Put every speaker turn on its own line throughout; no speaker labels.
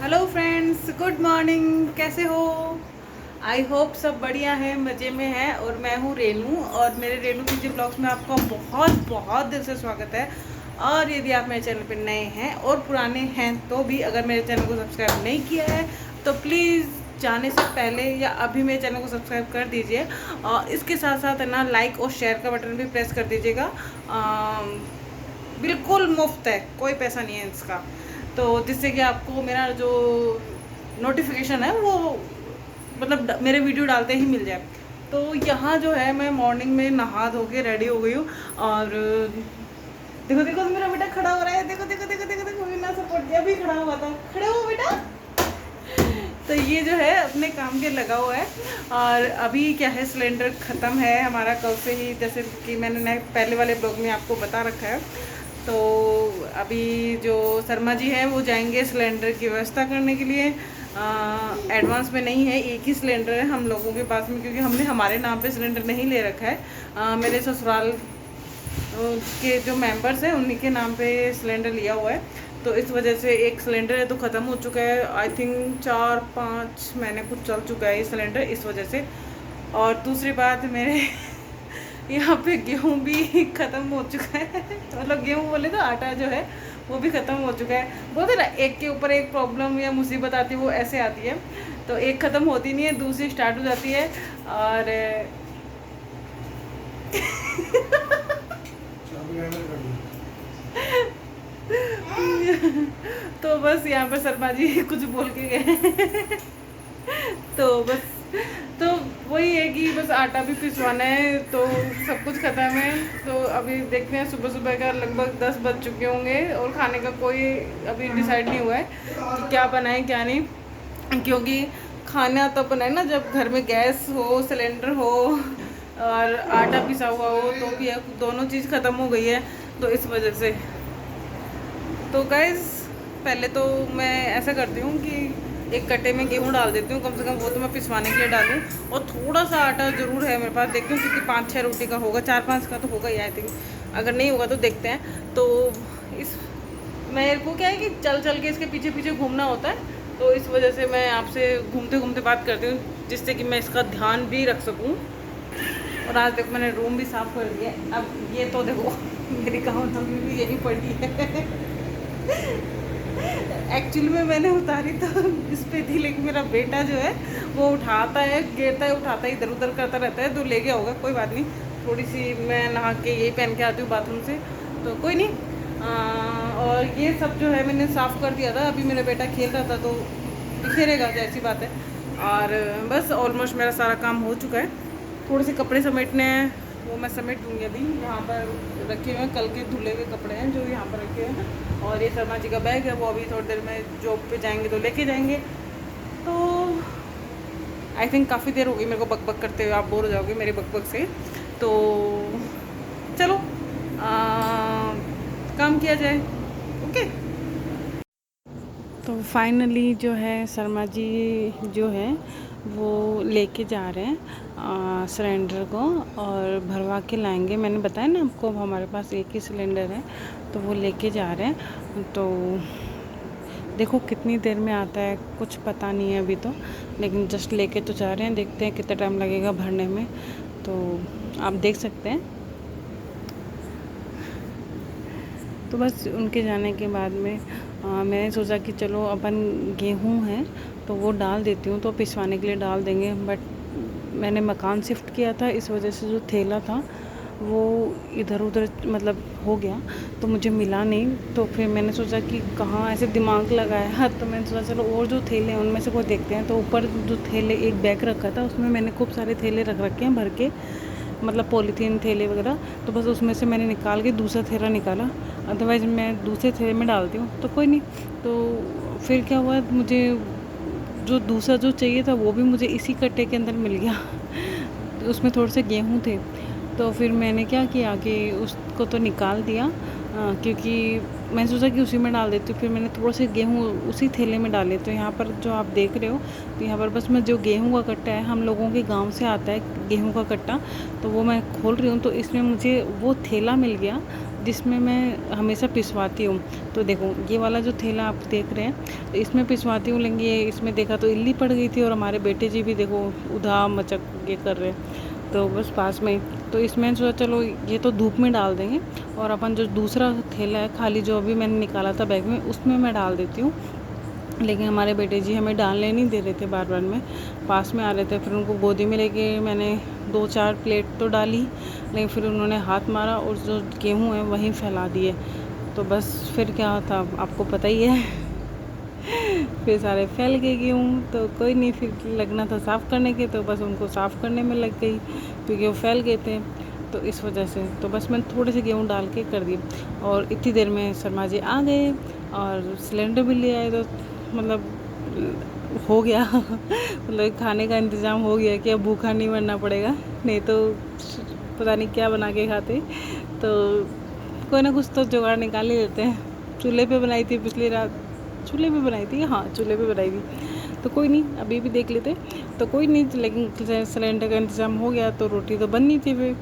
Hello friends, good morning. कैसे हो? I hope सब बढ़िया है, मज़े में है। और मैं हूँ रेनू, और मेरे रेनू पीजी ब्लॉग्स में आपका बहुत बहुत दिल से स्वागत है। और यदि आप मेरे चैनल पर नए हैं और पुराने हैं तो भी अगर मेरे चैनल को सब्सक्राइब नहीं किया है तो प्लीज़ जाने से पहले या अभी मेरे चैनल को सब्सक्राइब कर दीजिए। और इसके साथ साथ है ना, लाइक और शेयर का बटन भी प्रेस कर दीजिएगा। बिल्कुल मुफ्त है, कोई पैसा नहीं है इसका। तो जिससे कि आपको मेरा जो नोटिफिकेशन है वो मतलब मेरे वीडियो डालते ही मिल जाए। तो यहाँ जो है, मैं मॉर्निंग में नहा धो के रेडी हो गई हूँ। और देखो देखो मेरा बेटा खड़ा हो रहा है। देखो देखो देखो देखो देखो, बिना सपोर्ट दिया भी खड़ा हुआ था। खड़े हो बेटा। तो ये जो है अपने काम के लगा हुआ है। और अभी क्या है, सिलेंडर ख़त्म है हमारा कल से ही, जैसे कि मैंने पहले वाले ब्लॉग में आपको बता रखा है। तो अभी जो शर्मा जी हैं वो जाएंगे सिलेंडर की व्यवस्था करने के लिए। एडवांस में नहीं है, एक ही सिलेंडर है हम लोगों के पास में, क्योंकि हमने हमारे नाम पे सिलेंडर नहीं ले रखा है। मेरे ससुराल के जो मेंबर्स हैं उन्हीं के नाम पे सिलेंडर लिया हुआ है। तो इस वजह से एक सिलेंडर है तो ख़त्म हो चुका है। आई थिंक 4-5 महीने कुछ चल चुका है ये सिलेंडर, इस वजह से। और दूसरी बात, मेरे यहाँ पे गेहूँ भी ख़त्म हो चुका है। मतलब गेहूँ बोले तो आटा जो है वो भी ख़त्म हो चुका है। बोलते ना, एक के ऊपर एक प्रॉब्लम या मुसीबत आती है, वो ऐसे आती है। तो एक ख़त्म होती नहीं है, दूसरी स्टार्ट हो जाती है। और तो बस यहाँ पर शर्मा जी कुछ बोल के गए। तो बस, तो वही है कि बस आटा भी पिसवाना है, तो सब कुछ ख़त्म है। तो अभी देखते हैं, सुबह सुबह का लगभग 10 बज चुके होंगे और खाने का कोई अभी डिसाइड नहीं हुआ है कि क्या बनाए क्या नहीं। क्योंकि खाना तब बनाए ना जब घर में गैस हो, सिलेंडर हो और आटा पिसा हुआ हो। तो भी दोनों चीज़ ख़त्म हो गई है, तो इस वजह से। तो गाइस, पहले तो मैं ऐसा करती हूँ कि एक कट्टे में गेहूँ डाल देती हूँ, कम से कम वो तो मैं पिसवाने के लिए डालूँ। और थोड़ा सा आटा ज़रूर है मेरे पास, देखती हूँ क्योंकि 5-6 रोटी का होगा, 4-5 का तो होगा ही आई थिंक। अगर नहीं होगा तो देखते हैं। तो इस मेरे को क्या है कि चल चल के इसके पीछे पीछे घूमना होता है, तो इस वजह से मैं आपसे घूमते घूमते बात करती हूँ, जिससे कि मैं इसका ध्यान भी रख सकूँ। और आज देखो मैंने रूम भी साफ़ कर दिया। अब ये तो देखो मेरी काउंटर में भी यही पड़ी है। एक्चुअली में मैंने उतारी तो इस पे थी, लेकिन मेरा बेटा जो है वो उठाता है, गिरता है, उठाता है, इधर उधर करता रहता है, तो ले गया होगा। कोई बात नहीं, थोड़ी सी मैं नहा के यही पहन के आती हूँ बाथरूम से, तो कोई नहीं। और ये सब जो है मैंने साफ़ कर दिया था। अभी मेरा बेटा खेल रहा था तो बिखेरेगा, जैसी बात है। और बस ऑलमोस्ट मेरा सारा काम हो चुका है। थोड़े से कपड़े समेटने हैं, वो मैं समेट दूँगी। अभी यहाँ पर रखे हुए हैं, कल के धुले हुए कपड़े हैं जो यहाँ पर रखे हैं। और ये शर्मा जी का बैग है, वो अभी थोड़ी देर में जॉब पे जाएंगे तो लेके जाएंगे। तो आई थिंक काफ़ी देर हो गई मेरे को बक बक करते हुए, आप बोर हो जाओगे मेरे बक बक से। तो चलो काम किया जाए। ओके। तो फाइनली जो है शर्मा जी जो है वो लेके जा रहे हैं सिलेंडर को, और भरवा के लाएंगे। मैंने बताया ना आपको, हमारे पास एक ही सिलेंडर है, तो वो लेके जा रहे हैं। तो देखो कितनी देर में आता है कुछ पता नहीं है अभी तो, लेकिन जस्ट लेके तो जा रहे हैं। देखते हैं कितना टाइम लगेगा भरने में, तो आप देख सकते हैं। तो बस उनके जाने के बाद में मैंने सोचा कि चलो अपन गेहूँ है तो वो डाल देती हूँ, तो पिसवाने के लिए डाल देंगे। बट मैंने मकान शिफ्ट किया था, इस वजह से जो थैला था वो इधर उधर मतलब हो गया, तो मुझे मिला नहीं। तो फिर मैंने सोचा कि कहाँ, ऐसे दिमाग लगाया तो मैंने सोचा चलो और जो थैले हैं उनमें से कोई देखते हैं। तो ऊपर जो थैले, एक बैग रखा था उसमें मैंने खूब सारे थैले रख रखे हैं भर के, मतलब पॉलीथीन थैले वगैरह। तो बस उसमें से मैंने निकाल के दूसरा थैला निकाला, अदरवाइज़ मैं दूसरे थैले में डालती हूँ। तो कोई नहीं। तो फिर क्या हुआ, मुझे जो दूसरा जो चाहिए था वो भी मुझे इसी कट्टे के अंदर मिल गया। तो उसमें थोड़े से गेहूँ थे, तो फिर मैंने क्या किया कि उसको तो निकाल दिया, क्योंकि मैंने सोचा कि उसी में डाल देती हूँ। फिर मैंने थोड़े से गेहूँ उसी थैले में डाले। तो यहाँ पर जो आप देख रहे हो, तो यहाँ पर बस मैं जो गेहूँ का कट्टा है, हम लोगों के गांव से आता है गेहूँ का कट्टा, तो वो मैं खोल रही हूँ। तो इसमें मुझे वो थैला मिल गया जिसमें मैं हमेशा पिसवाती हूँ। तो देखो ये वाला जो थैला आप देख रहे हैं, तो इसमें पिसवाती हूँ। लेकिन ये इसमें देखा तो इल्ली पड़ गई थी, और हमारे बेटे जी भी देखो उधा मचक ये कर रहे हैं, तो बस पास में ही। तो इसमें जो चलो ये तो धूप में डाल देंगे, और अपन जो दूसरा थैला है खाली जो अभी मैंने निकाला था बैग में, उसमें मैं डाल देती हूँ। लेकिन हमारे बेटे जी हमें डालने नहीं दे रहे थे, बार बार में पास में आ रहे थे। फिर उनको गोदी में लेके मैंने 2-4 प्लेट तो डाली, लेकिन फिर उन्होंने हाथ मारा और जो गेहूँ है वहीं फैला दिए। तो बस फिर क्या था आपको पता ही है। फिर सारे फैल गए गेहूँ, तो कोई नहीं, फिर लगना था साफ़ करने के, तो बस उनको साफ़ करने में लग गई क्योंकि वो फैल गए थे। तो इस वजह से तो बस मैंने थोड़े से गेहूँ डाल के कर दी, और इतनी देर में शर्मा जी आ गए और सिलेंडर भी ले आए। तो मतलब हो गया मतलब खाने का इंतज़ाम हो गया कि अब भूखा नहीं मरना पड़ेगा, नहीं तो पता नहीं क्या बना के खाते। तो कोई ना कुछ तो जुगाड़ निकाल ही लेते हैं। चूल्हे पे बनाई थी पिछली रात, चूल्हे पे बनाई थी, हाँ चूल्हे पे बनाई थी, तो कोई नहीं अभी भी देख लेते, तो कोई नहीं। लेकिन सिलेंडर का इंतज़ाम हो गया तो रोटी तो बननी थी फिर।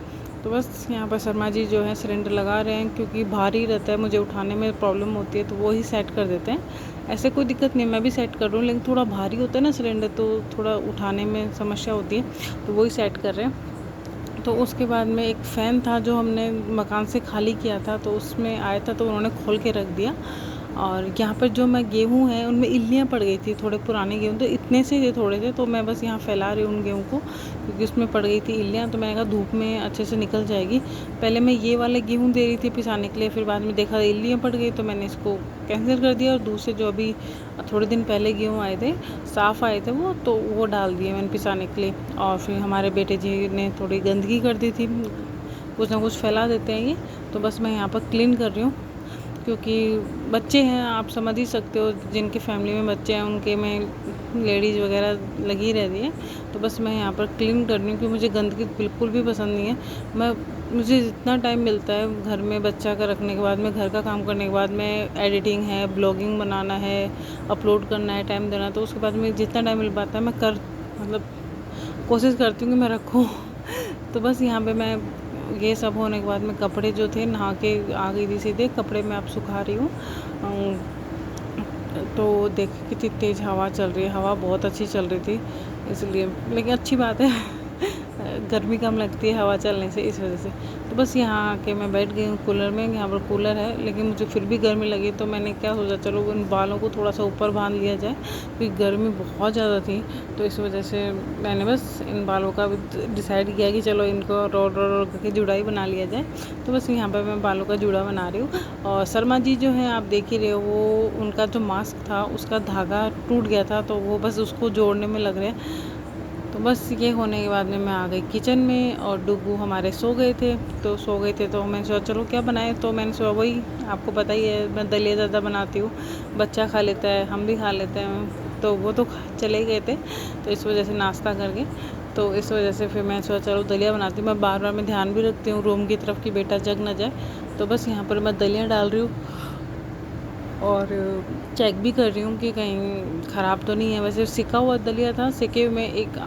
तो बस यहाँ पर शर्मा जी जो है सिलेंडर लगा रहे हैं, क्योंकि भारी रहता है, मुझे उठाने में प्रॉब्लम होती है, तो वो ही सेट कर देते हैं। ऐसे कोई दिक्कत नहीं, मैं भी सेट कर रहा हूँ, लेकिन थोड़ा भारी होता है ना सिलेंडर, तो थोड़ा उठाने में समस्या होती है, तो वही सेट कर रहे हैं। तो उसके बाद में एक फ़ैन था जो हमने मकान से खाली किया था, तो उसमें आया था, तो उन्होंने खोल के रख दिया। और यहाँ पर जो मैं गेहूँ है उनमें इल्लियाँ पड़ गई थी, थोड़े पुराने गेहूँ, तो इतने से थे थोड़े से, तो मैं बस यहाँ फैला रही हूँ उन गेहूँ को, क्योंकि उसमें पड़ गई थी इल्लियाँ। तो मैंने कहा धूप में अच्छे से निकल जाएगी। पहले मैं ये वाले गेहूँ दे रही थी पिसाने के लिए, फिर बाद में देखा इल्लियाँ पड़ गई, तो मैंने इसको कैंसिल कर दिया, और दूसरे जो अभी थोड़े दिन पहले गेहूँ आए थे, साफ़ आए थे वो, तो वो डाल दिए मैंने पिसाने के लिए। और फिर हमारे बेटे जी ने थोड़ी गंदगी कर दी थी, कुछ ना कुछ फैला देते हैं ये, तो बस मैं यहाँ पर क्लीन कर रही हूँ। क्योंकि बच्चे हैं, आप समझ ही सकते हो, जिनकी फैमिली में बच्चे हैं उनके में लेडीज़ वगैरह लगी रहती है। तो बस मैं यहाँ पर क्लीन कर रही हूँ, क्योंकि मुझे गंदगी बिल्कुल भी पसंद नहीं है। मुझे जितना टाइम मिलता है घर में बच्चा का रखने के बाद में, घर का काम करने के बाद में, एडिटिंग है, ब्लॉगिंग बनाना है, अपलोड करना है, टाइम देना, तो उसके बाद में जितना टाइम मिल पाता है मैं मतलब कोशिश करती हूँ कि मैं रखूँ। तो बस यहाँ पे मैं ये सब होने के बाद में कपड़े जो थे नहा के आ गई थी सीधे, कपड़े मैं अब सुखा रही हूँ। तो देख कितनी तेज़ हवा चल रही है, हवा बहुत अच्छी चल रही थी इसलिए, लेकिन अच्छी बात है गर्मी कम लगती है हवा चलने से, इस वजह से। तो बस यहाँ आके मैं बैठ गई हूँ कूलर में, यहाँ पर कूलर है, लेकिन मुझे फिर भी गर्मी लगी, तो मैंने क्या सोचा चलो इन बालों को थोड़ा सा ऊपर बांध लिया जाए, क्योंकि गर्मी बहुत ज़्यादा थी। तो इस वजह से मैंने बस इन बालों का डिसाइड किया कि चलो इनको रोड रोड करके जुड़ाई बना लिया जाए। तो बस यहाँ पर मैं बालों का जुड़ा बना रही हूँ। और शर्मा जी जो हैं आप देख ही रहे हो, वो उनका जो मास्क था उसका धागा टूट गया था, तो वो बस उसको जोड़ने में लग रहे हैं। तो बस ये होने के बाद में मैं आ गई किचन में, और डुगू हमारे सो गए थे, तो मैंने सोचा चलो क्या बनाए, तो मैंने सोचा वही आपको पता ही है, मैं दलिया ज़्यादा बनाती हूँ, बच्चा खा लेता है, हम भी खा लेते हैं, तो वो तो चले गए थे, तो इस वजह से नाश्ता करके, तो इस वजह से फिर मैं सोचा चलो दलिया बनाती हूँ। मैं बार बार मैं ध्यान भी रखती हूँ रूम की तरफ कि बेटा जग ना जाए, तो बस यहाँ पर मैं दलिया डाल रही हूँ, और चेक भी कर रही हूँ कि कहीं ख़राब तो नहीं है। वैसे सिका हुआ दलिया था, सिके में एक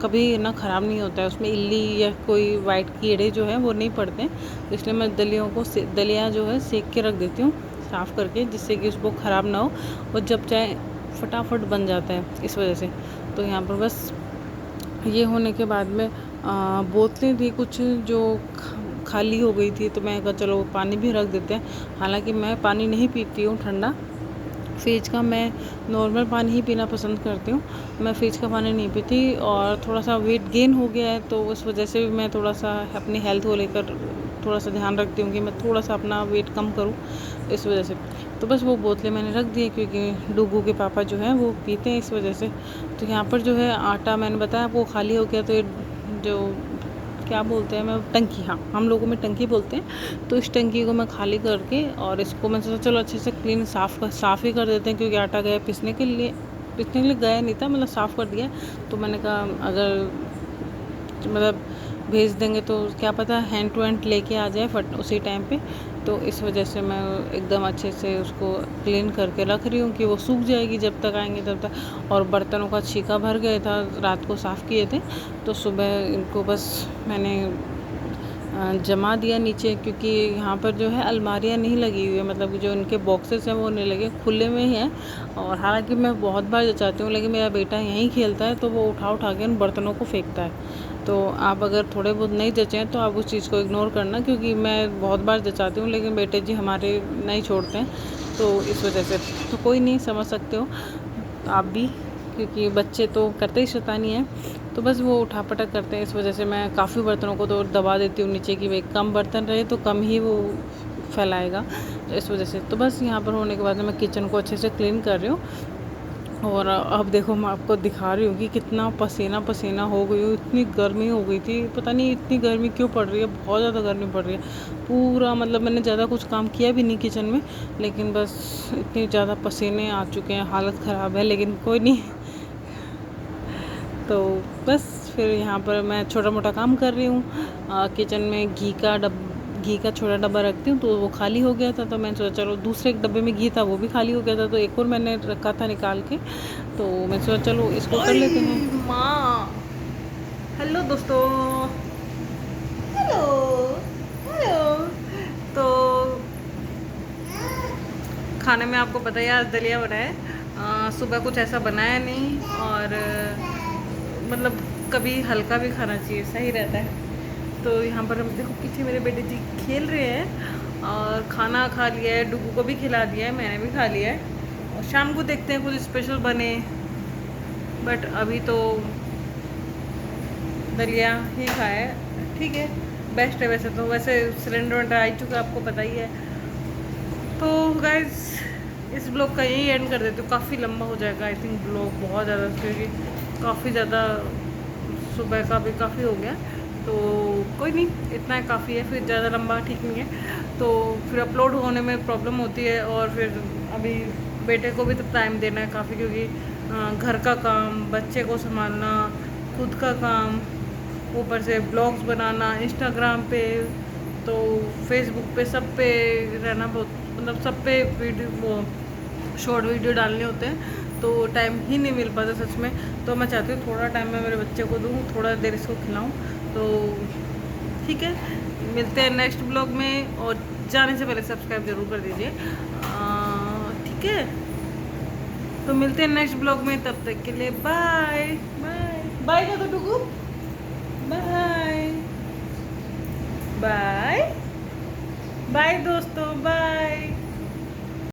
कभी ना ख़राब नहीं होता है, उसमें इल्ली या कोई वाइट कीड़े जो हैं वो नहीं पड़ते हैं, तो इसलिए मैं दलिया जो है सेक के रख देती हूँ साफ़ करके, जिससे कि उसको ख़राब ना हो, और जब चाहे फटाफट बन जाता है, इस वजह से। तो यहाँ पर बस ये होने के बाद में बोतलें थी कुछ जो खाली हो गई थी, तो मैं कहा चलो पानी भी रख देते हैं। हालांकि मैं पानी नहीं पीती हूँ ठंडा, फ्रिज का मैं नॉर्मल पानी ही पीना पसंद करती हूँ, मैं फ्रिज का पानी नहीं पीती। और थोड़ा सा वेट गेन हो गया है, तो उस वजह से भी मैं थोड़ा सा अपनी हेल्थ को लेकर थोड़ा सा ध्यान रखती हूँ कि मैं थोड़ा सा अपना वेट कम करूँ, इस वजह से। तो बस वो बोतलें मैंने रख दी, क्योंकि डुगू के पापा जो हैं वो पीते हैं, इस वजह से। तो यहाँ पर जो है आटा मैंने बताया आपको खाली हो गया, तो ये जो क्या बोलते हैं, मैं टंकी, हाँ हम लोगों में टंकी बोलते हैं, तो इस टंकी को मैं खाली करके, और इसको मैं सोचा चलो अच्छे से क्लीन साफ़ ही कर देते हैं, क्योंकि आटा गया पिसने के लिए गया नहीं था, मतलब साफ़ कर दिया। तो मैंने कहा अगर मतलब भेज देंगे तो क्या पता हैंड टू हैंड लेके आ जाए फट उसी टाइम पे, तो इस वजह से मैं एकदम अच्छे से उसको क्लीन करके रख रही हूँ कि वो सूख जाएगी जब तक आएंगे तब तक। और बर्तनों का छीका भर गया था, रात को साफ़ किए थे, तो सुबह इनको बस मैंने
जमा दिया नीचे, क्योंकि यहाँ पर जो है अलमारियाँ नहीं लगी हुई है, मतलब जो उनके बॉक्सेस हैं वो नहीं लगे, खुले में ही हैं। और हालांकि मैं बहुत बार जचाती हूँ, लेकिन मेरा बेटा यहीं खेलता है तो वो उठा उठा के उन बर्तनों को फेंकता है। तो आप अगर थोड़े बहुत नहीं जचें तो आप उस चीज़ को इग्नोर करना, क्योंकि मैं बहुत बार जचाती हूँ लेकिन बेटे जी हमारे नहीं छोड़ते हैं, तो इस वजह से। तो कोई नहीं, समझ सकते हो आप भी, क्योंकि बच्चे तो करते ही शैतानी है, तो बस वो उठापटक करते हैं। इस वजह से मैं काफ़ी बर्तनों को तो दबा देती हूँ नीचे, कि भाई कम बर्तन रहे तो कम ही वो फैलाएगा, तो इस वजह से। तो बस यहाँ पर होने के बाद मैं किचन को अच्छे से क्लीन कर रही हूँ। और अब देखो मैं आपको दिखा रही हूँ कि कितना पसीना पसीना हो गई हूँ, इतनी गर्मी हो गई थी, पता नहीं इतनी गर्मी क्यों पड़ रही है, बहुत ज़्यादा गर्मी पड़ रही है पूरा। मतलब मैंने ज़्यादा कुछ काम किया भी नहीं किचन में, लेकिन बस इतनी ज़्यादा पसीने आ चुके हैं, हालत ख़राब है, लेकिन कोई नहीं। तो बस फिर यहाँ पर मैं छोटा मोटा काम कर रही हूँ। किचन में घी का छोटा डब्बा रखती हूँ, तो वो खाली हो गया था, तो मैंने सोचा चलो दूसरे एक डब्बे में घी था वो भी खाली हो गया था, तो एक और मैंने रखा था निकाल के, तो मैं सोचा चलो इसको कर लेते हैं।
माँ, हेलो दोस्तों, हेलो हेलो। तो खाने में आपको पता है आज दलिया बनाया। सुबह कुछ ऐसा बनाया नहीं, और मतलब कभी हल्का भी खाना चाहिए, सही रहता है। तो यहाँ पर हम देखो पीछे मेरे बेटे जी खेल रहे हैं, और खाना खा लिया है, डुगू को भी खिला दिया है, मैंने भी खा लिया है, और शाम को देखते हैं कुछ स्पेशल बने, बट अभी तो दलिया ही खाया है, ठीक है, बेस्ट है वैसे तो। वैसे सिलेंडर वेंडर आ चुका है, आपको पता ही है। तो गाइज इस ब्लॉग का यही एंड कर देती हूँ, काफ़ी लंबा हो जाएगा आई थिंक ब्लॉग, बहुत ज़्यादा, क्योंकि काफ़ी ज़्यादा सुबह का भी काफ़ी हो गया। तो कोई नहीं, इतना ही काफ़ी है, फिर ज़्यादा लंबा ठीक नहीं है, तो फिर अपलोड होने में प्रॉब्लम होती है। और फिर अभी बेटे को भी तो टाइम देना है काफ़ी, क्योंकि घर का काम, बच्चे को संभालना, खुद का काम, ऊपर से ब्लॉग्स बनाना इंस्टाग्राम पे, तो फेसबुक पे, सब पे रहना बहुत, मतलब सब पे वीडियो, वो शॉर्ट वीडियो डालने होते हैं, तो टाइम ही नहीं मिल पाता सच में। तो मैं चाहती हूँ थोड़ा टाइम मैं मेरे बच्चे को दूँ, थोड़ा देर इसको खिलाऊँ, तो ठीक है। मिलते हैं नेक्स्ट ब्लॉग में, और जाने से पहले सब्सक्राइब ज़रूर कर दीजिए, ठीक है। तो मिलते हैं नेक्स्ट ब्लॉग में, तब तक के लिए बाय बाय बाय का तो टुकू, बाय बाय बाय दोस्तों, बाय।